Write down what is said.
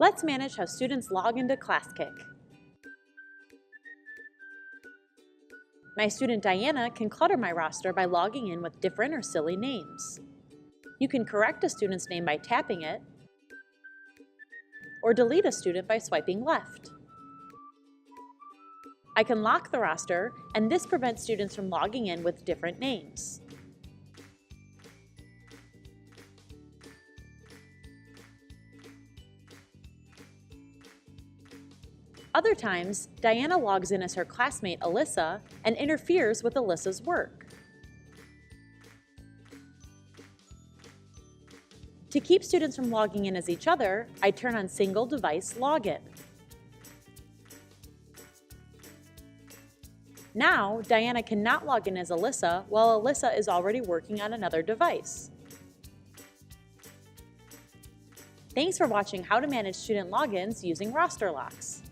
Let's manage how students log into Classkick. My student Diana can clutter my roster by logging in with different or silly names. You can correct a student's name by tapping it, or delete a student by swiping left. I can lock the roster, and this prevents students from logging in with different names. Other times, Diana logs in as her classmate Alyssa and interferes with Alyssa's work. To keep students from logging in as each other, I turn on single device login. Now, Diana cannot log in as Alyssa while Alyssa is already working on another device. Thanks for watching how to manage student logins using roster locks.